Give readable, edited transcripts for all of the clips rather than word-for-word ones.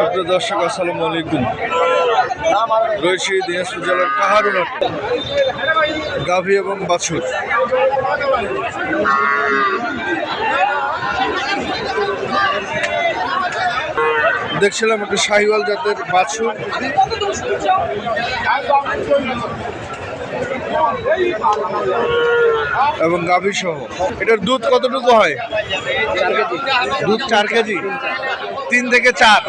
সুপ্রিয় দর্শক, আসসালামু আলাইকুম। রয়েছে দিনাজপুর জেলার কাহারুল হাটে গাভী এবং বাছুর। দেখছিলাম একটা শাহিওয়াল জাতের বাছুর এবং গাভী সহ। এটার দুধ কতটুকু হয়? দুধ 4 কেজি, 3 থেকে 4।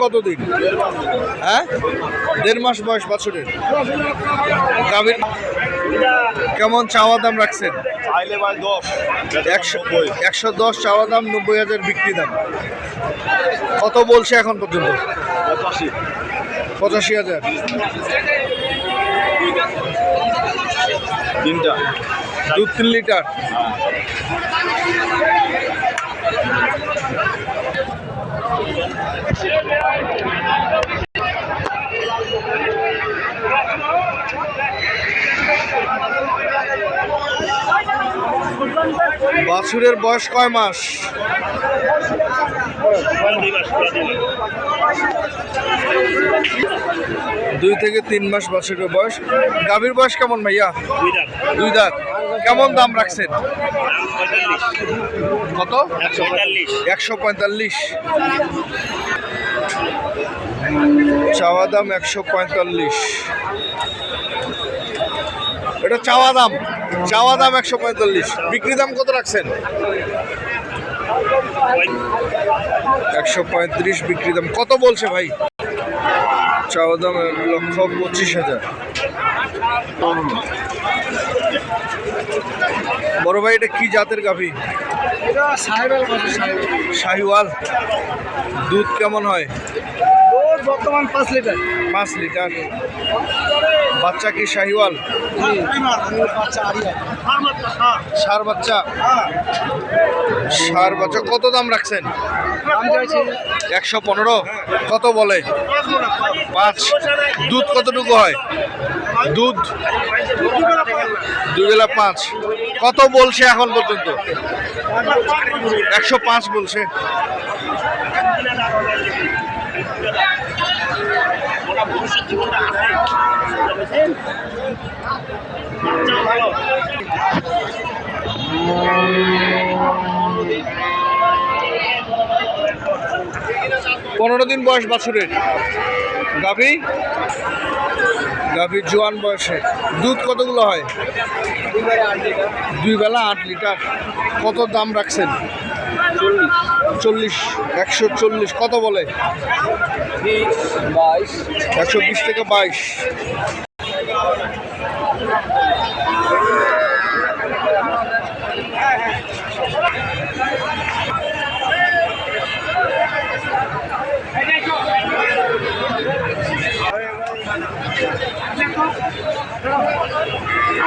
কতদিন? হ্যাঁ, 1.5 মাস বয়স বাছুরের। গাভীর কেমন চাওয়া দাম রাখছেন? 110 চাওয়া দাম, 90,000 বিক্রি দাম। কত বলছে এখন পর্যন্ত? 85,000। দুধ 3 লিটার। বাছুরের বয়স কয় মাস? 2 থেকে 3 মাস বাছুরের বয়স। গাভীর বয়স কেমন ভাইয়া? 2 দাঁত। কেমন দাম রাখছেন? কত? 145। চাওয়া দাম 145। এটা চাওয়া দাম 145। বিক্রি দাম কত রাখছেন? 135 বিক্রি দাম। কত বলছে ভাই? চাওয়া দাম 1,25,000। বড় ভাই, এটা কি জাতের গাভী? শাহিওয়াল। দুধ কেমন হয়? বর্তমান 5 লিটার। 5 লিটার। বাচ্চা কি শাহিওয়াল? ষাঁড় বাচ্চা। কত দাম রাখছেন? 115। কত বলে? 5। দুধ কতটুকু হয়? দুধ 2 বেলা 5। কত বলছে এখন পর্যন্ত? 105 বলছে। পনেরো দিন বয়স বাছুরের। গাভী জোয়ান বয়সে। দুধ কতগুলো হয়? 2 বেলা 8 লিটার। কত দাম রাখছেন? 40। 140। কত বলে? 120 থেকে 22।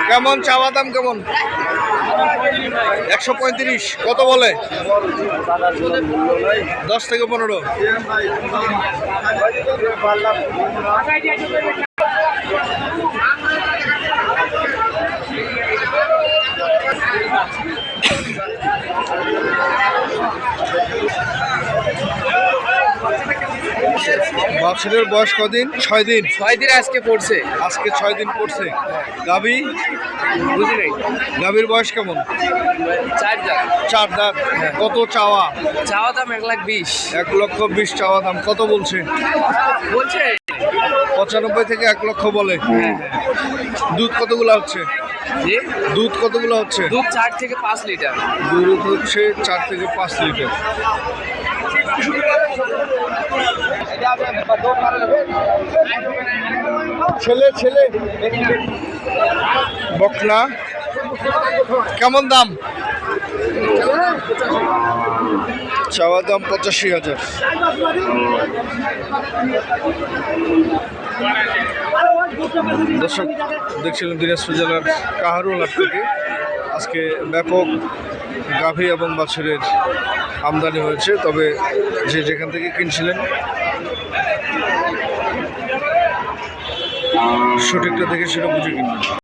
কেমন চাওয়া দাম কেমন? 135। কত বলে? 10 থেকে 15। বাছুরের বয়স কদিন? 6 দিন। 6 দিন আজকে পড়ছে। আজকে 6 দিন পড়ছে। গাভী? বুঝি নাই। গাভীর বয়স কেমন? 4 দাঁত। 4 দাঁত। কত চাওয়া? চাওয়া দাম 1,20,000। 1,20,000 চাওয়া দাম। কত বলছে? 95 থেকে 1 লক্ষ বলে। দুধ কতগুলো হচ্ছে? দুধ কতগুলো হচ্ছে? দুধ 4 থেকে 5 লিটার। দুধ হচ্ছে 4 থেকে 5 লিটার। ছেলে বকনা। কেমন দাম? চাওয়া দাম 85,000। দর্শক, দেখছিলেন দিনাজপুর জেলার কাহারুল হাট থেকে। আজকে ব্যাপক গাভী এবং বাছুরের আমদানি হয়েছে, তবে যে যেখান থেকে কিনছিলেন সঠিকটা দেখে সেটা বুঝে কিনবেন।